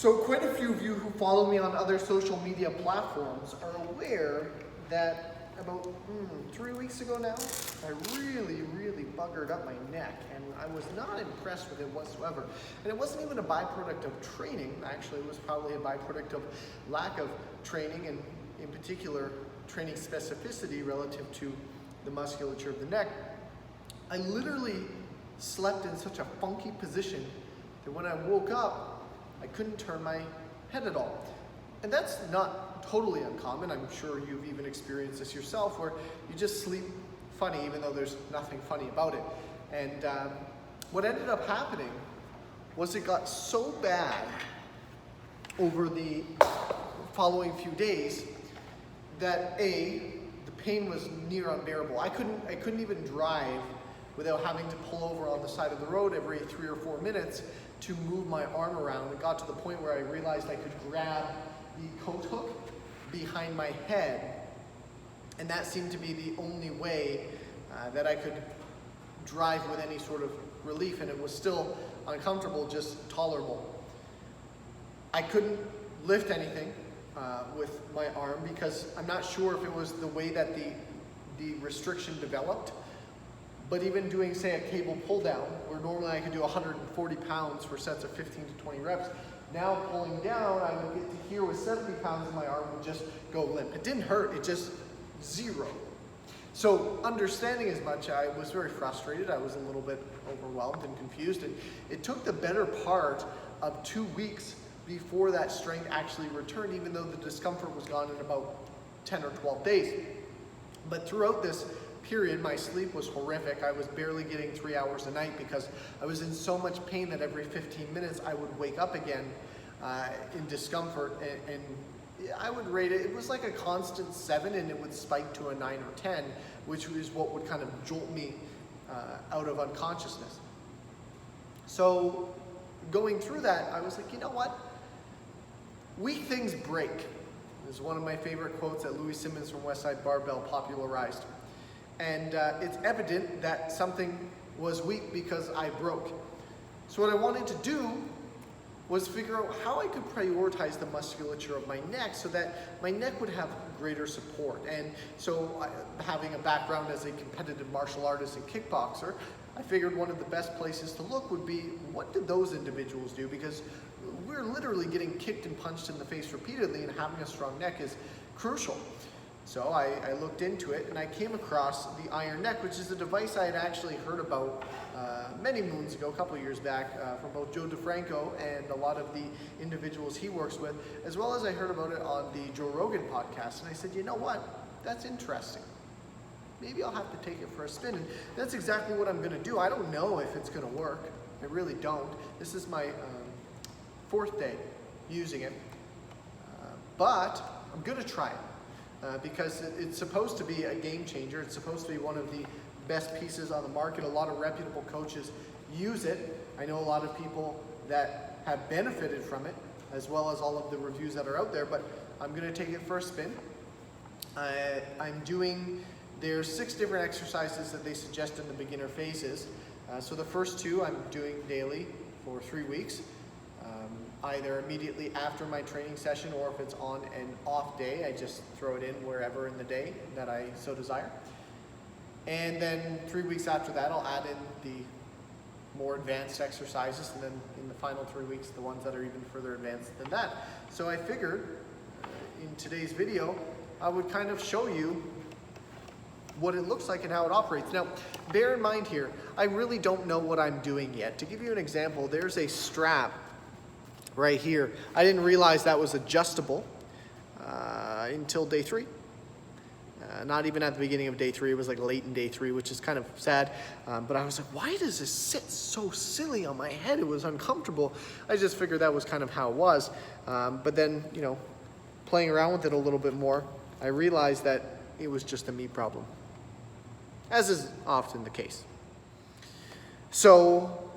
So quite a few of you who follow me on other social media platforms are aware that about 3 weeks ago now, I really buggered up my neck, and I was not impressed with it whatsoever. And it wasn't even a byproduct of training. Actually, it was probably a byproduct of lack of training, and in particular, training specificity relative to the musculature of the neck. I literally slept in such a funky position that when I woke up, I couldn't turn my head at all. And that's not totally uncommon. I'm sure you've even experienced this yourself, where you just sleep funny even though there's nothing funny about it. And what ended up happening was it got so bad over the following few days that the pain was near unbearable. I couldn't even drive without having to pull over on the side of the road every 3 or 4 minutes to move my arm around. It got to the point where I realized I could grab the coat hook behind my head, and that seemed to be the only way that I could drive with any sort of relief, and it was still uncomfortable, just tolerable. I couldn't lift anything with my arm because I'm not sure if it was the way that the restriction developed. But even doing, say, a cable pull down, where normally I could do 140 pounds for sets of 15 to 20 reps, now pulling down, I would get to here with 70 pounds and my arm would just go limp. It didn't hurt, it just zero. So understanding as much, I was very frustrated. I was a little bit overwhelmed and confused. And it took the better part of 2 weeks before that strength actually returned, even though the discomfort was gone in about 10 or 12 days. But throughout this period, my sleep was horrific. I was barely getting 3 hours a night because I was in so much pain that every 15 minutes I would wake up again in discomfort, and I would rate it, it was like a constant 7, and it would spike to a 9 or 10, which is what would kind of jolt me out of unconsciousness. So going through that, I was like, you know what? Weak things break. This is one of my favorite quotes that Louie Simmons from Westside Barbell popularized. And it's evident that something was weak because I broke. So what I wanted to do was figure out how I could prioritize the musculature of my neck so that my neck would have greater support. And so having a background as a competitive martial artist and kickboxer, I figured one of the best places to look would be, what did those individuals do? Because we're literally getting kicked and punched in the face repeatedly, and having a strong neck is crucial. So I looked into it, and I came across the Iron Neck, which is a device I had actually heard about many moons ago, a couple of years back, from both Joe DeFranco and a lot of the individuals he works with, as well as I heard about it on the Joe Rogan podcast. And I said, you know what? That's interesting. Maybe I'll have to take it for a spin. And that's exactly what I'm going to do. I don't know if it's going to work. I really don't. This is my 4th day using it, but I'm going to try it. Because it's supposed to be a game changer. It's supposed to be one of the best pieces on the market. A lot of reputable coaches use it. I know a lot of people that have benefited from it, as well as all of the reviews that are out there, but I'm going to take it for a spin. There's 6 different exercises that they suggest in the beginner phases. So the first 2 I'm doing daily for 3 weeks. Either immediately after my training session, or if it's on an off day, I just throw it in wherever in the day that I so desire. And then 3 weeks after that, I'll add in the more advanced exercises, and then in the final 3 weeks, the ones that are even further advanced than that. So I figured in today's video, I would kind of show you what it looks like and how it operates. Now, bear in mind here, I really don't know what I'm doing yet. To give you an example, there's a strap right here. I didn't realize that was adjustable until day 3. Not even at the beginning of day 3. It was like late in day 3, which is kind of sad. But I was like, why does this sit so silly on my head? It was uncomfortable. I just figured that was kind of how it was. But then, playing around with it a little bit more, I realized that it was just a me problem, as is often the case. So,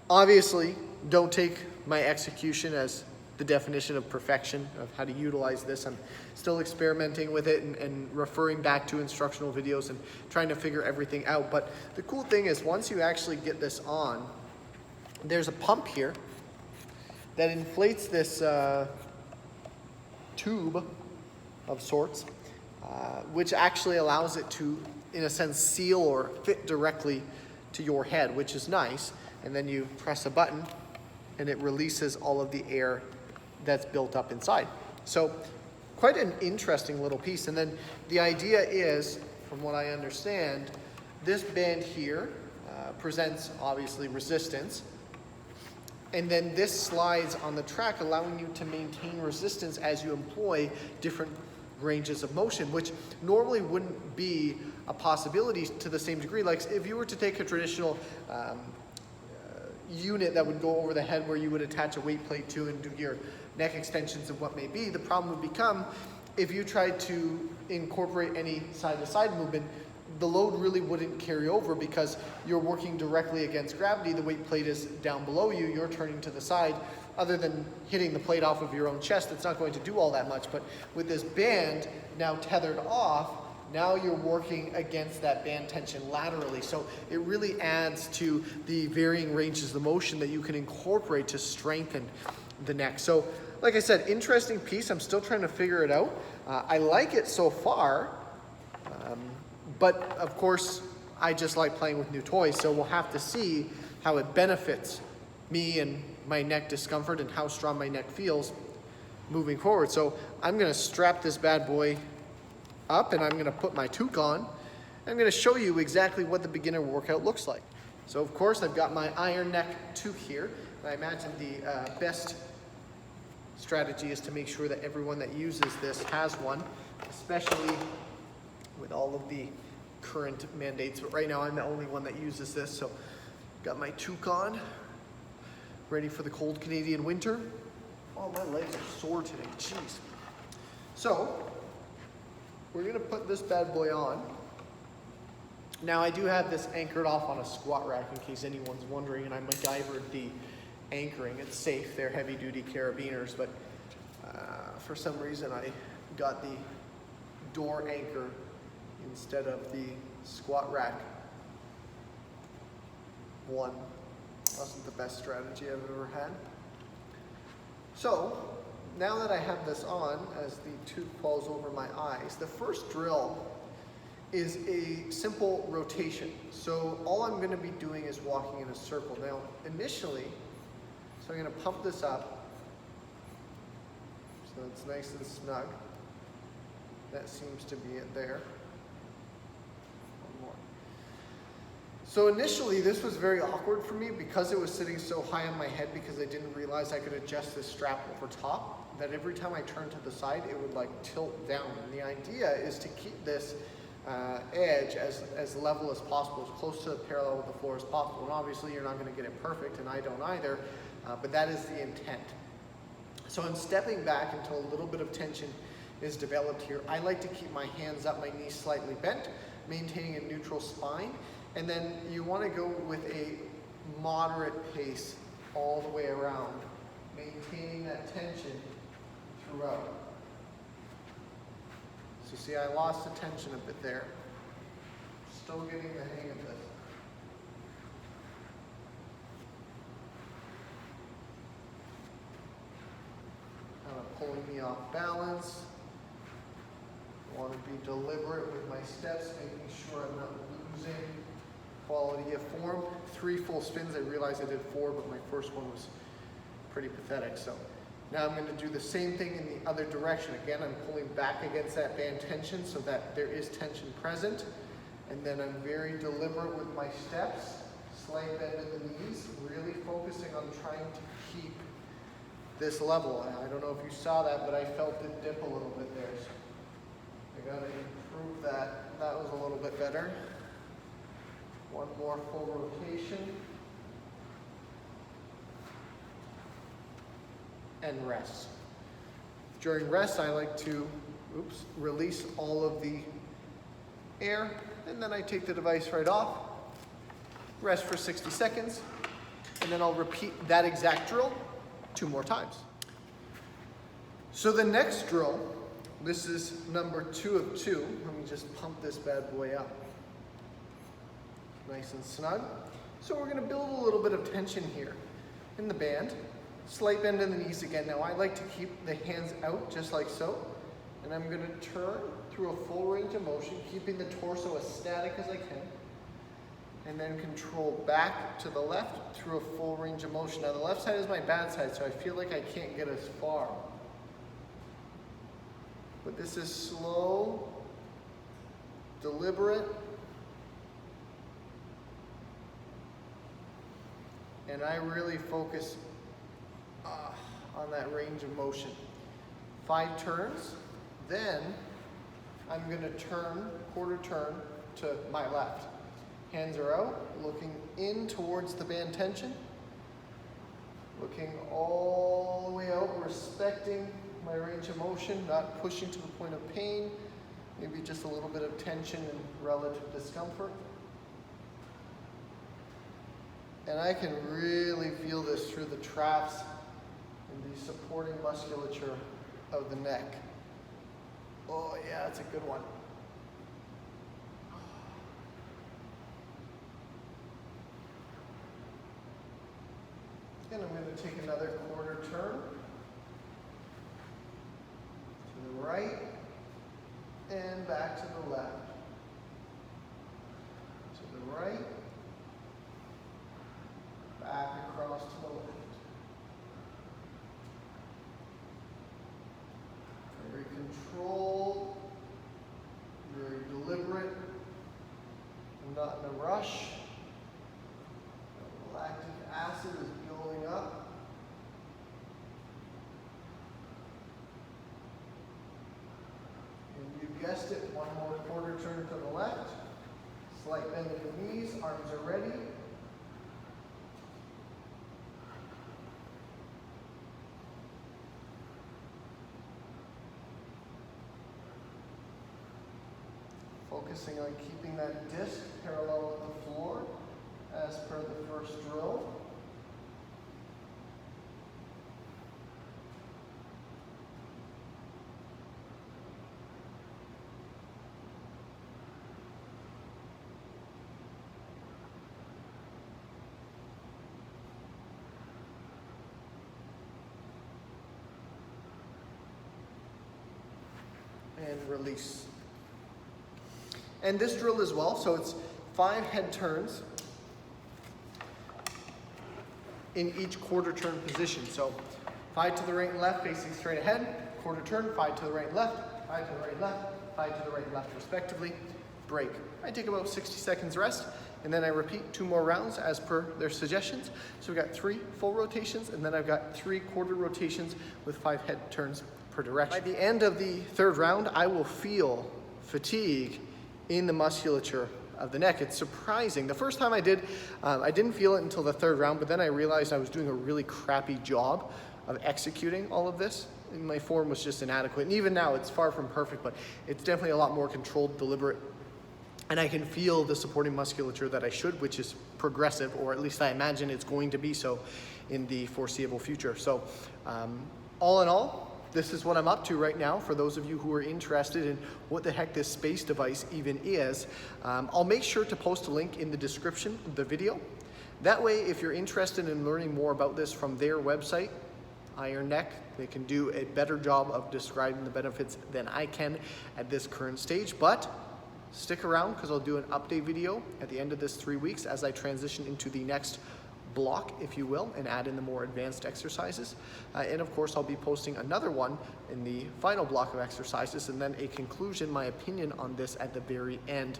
obviously, don't take my execution as the definition of perfection of how to utilize this. I'm still experimenting with it and referring back to instructional videos and trying to figure everything out. But the cool thing is, once you actually get this on, there's a pump here that inflates this tube of sorts, which actually allows it to, in a sense, seal or fit directly to your head, which is nice. And then you press a button and it releases all of the air that's built up inside. So quite an interesting little piece. And then the idea is, from what I understand, this band here presents obviously resistance, and then this slides on the track, allowing you to maintain resistance as you employ different ranges of motion, which normally wouldn't be a possibility to the same degree. Like if you were to take a traditional unit that would go over the head where you would attach a weight plate to and do your neck extensions and what may be, the problem would become if you tried to incorporate any side-to-side movement, the load really wouldn't carry over because you're working directly against gravity. The weight plate is down below you, you're turning to the side. Other than hitting the plate off of your own chest, it's not going to do all that much. But with this band now tethered off, now you're working against that band tension laterally. So it really adds to the varying ranges of motion that you can incorporate to strengthen the neck. So like I said, interesting piece. I'm still trying to figure it out. I like it so far. But of course, I just like playing with new toys, so we'll have to see how it benefits me and my neck discomfort and how strong my neck feels moving forward. So I'm gonna strap this bad boy up and I'm gonna put my toque on. I'm gonna show you exactly what the beginner workout looks like. So of course, I've got my iron neck toque here. And I imagine the best strategy is to make sure that everyone that uses this has one, especially with all of the current mandates, but right now I'm the only one that uses this. So got my toque on, ready for the cold Canadian winter. Oh, my legs are sore today, jeez. So we're gonna put this bad boy on. Now I do have this anchored off on a squat rack in case anyone's wondering, and I MacGyvered the anchoring. It's safe, they're heavy duty carabiners, but for some reason I got the door anchor instead of the squat rack one. Wasn't the best strategy I've ever had. So now that I have this on, as the toque falls over my eyes, the first drill is a simple rotation. So all I'm gonna be doing is walking in a circle. Now initially, so I'm gonna pump this up so it's nice and snug. That seems to be it there. So initially this was very awkward for me because it was sitting so high on my head, because I didn't realize I could adjust this strap over top, that every time I turned to the side it would like tilt down. And the idea is to keep this edge as level as possible, as close to the parallel with the floor as possible. And obviously you're not going to get it perfect, and I don't either, but that is the intent. So I'm stepping back until a little bit of tension is developed here. I like to keep my hands up, my knees slightly bent, maintaining a neutral spine. And then you want to go with a moderate pace all the way around, maintaining that tension throughout. So see, I lost the tension a bit there. Still getting the hang of this. Kind of pulling me off balance. I want to be deliberate with my steps, making sure I'm not losing quality of form. 3 full spins. I realized I did 4, but my first one was pretty pathetic. So now I'm going to do the same thing in the other direction. Again, I'm pulling back against that band tension so that there is tension present. And then I'm very deliberate with my steps. Slight bend in the knees, really focusing on trying to keep this level. I don't know if you saw that, but I felt it dip a little bit there. So I got to improve that. That was a little bit better. One more full rotation. And rest. During rest, I like to release all of the air, and then I take the device right off, rest for 60 seconds, and then I'll repeat that exact drill 2 more times. So the next drill, this is number 2 of 2. Let me just pump this bad boy up. Nice and snug. So we're going to build a little bit of tension here in the band. Slight bend in the knees again. Now I like to keep the hands out just like so. And I'm gonna turn through a full range of motion, keeping the torso as static as I can. And then control back to the left through a full range of motion. Now the left side is my bad side, so I feel like I can't get as far. But this is slow, deliberate, and I really focus on that range of motion. 5 turns, then I'm gonna turn, quarter turn to my left. Hands are out, looking in towards the band tension, looking all the way out, respecting my range of motion, not pushing to the point of pain, maybe just a little bit of tension and relative discomfort. And I can really feel this through the traps and the supporting musculature of the neck. Oh yeah, that's a good one. And I'm going to take another quarter turn to the right and back to the left. To the right, back across to the left. Very controlled, very deliberate, not in a rush. Lactic acid is building up. And you guessed it, one more quarter turn to the left. Slight bend in the knees, arms are ready. Focusing on keeping that disc parallel with the floor as per the first drill. And release. And this drill as well, so it's 5 head turns in each quarter turn position. So 5 to the right and left facing straight ahead, quarter turn, 5 to the right and left, 5 to the right and left, 5 to the right and left respectively, break. I take about 60 seconds rest, and then I repeat 2 more rounds as per their suggestions. So we've got 3 full rotations, and then I've got 3 quarter rotations with 5 head turns per direction. By the end of the 3rd round, I will feel fatigue in the musculature of the neck. It's surprising. The first time I didn't feel it until the 3rd round, but then I realized I was doing a really crappy job of executing all of this. And my form was just inadequate. And even now, it's far from perfect, but it's definitely a lot more controlled, deliberate. And I can feel the supporting musculature that I should, which is progressive, or at least I imagine it's going to be so in the foreseeable future. So all in all, this is what I'm up to right now. For those of you who are interested in what the heck this space device even is, I'll make sure to post a link in the description of the video. That way, if you're interested in learning more about this from their website, Iron Neck, they can do a better job of describing the benefits than I can at this current stage. But stick around, because I'll do an update video at the end of this 3 weeks as I transition into the next block, if you will, and add in the more advanced exercises. And of course, I'll be posting another one in the final block of exercises, and then a conclusion, my opinion on this at the very end.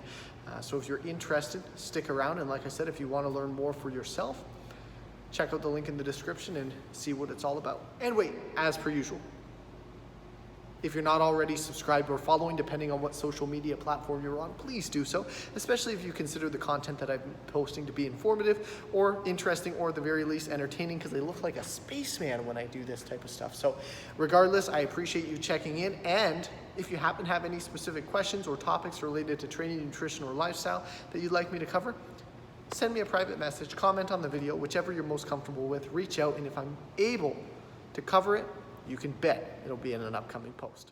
So if you're interested, stick around. And like I said, if you want to learn more for yourself, check out the link in the description and see what it's all about. And wait, as per usual, if you're not already subscribed or following, depending on what social media platform you're on, please do so, especially if you consider the content that I'm posting to be informative or interesting, or at the very least entertaining, because I look like a spaceman when I do this type of stuff. So regardless, I appreciate you checking in. And if you happen to have any specific questions or topics related to training, nutrition, or lifestyle that you'd like me to cover, send me a private message, comment on the video, whichever you're most comfortable with, reach out, and if I'm able to cover it, you can bet it'll be in an upcoming post.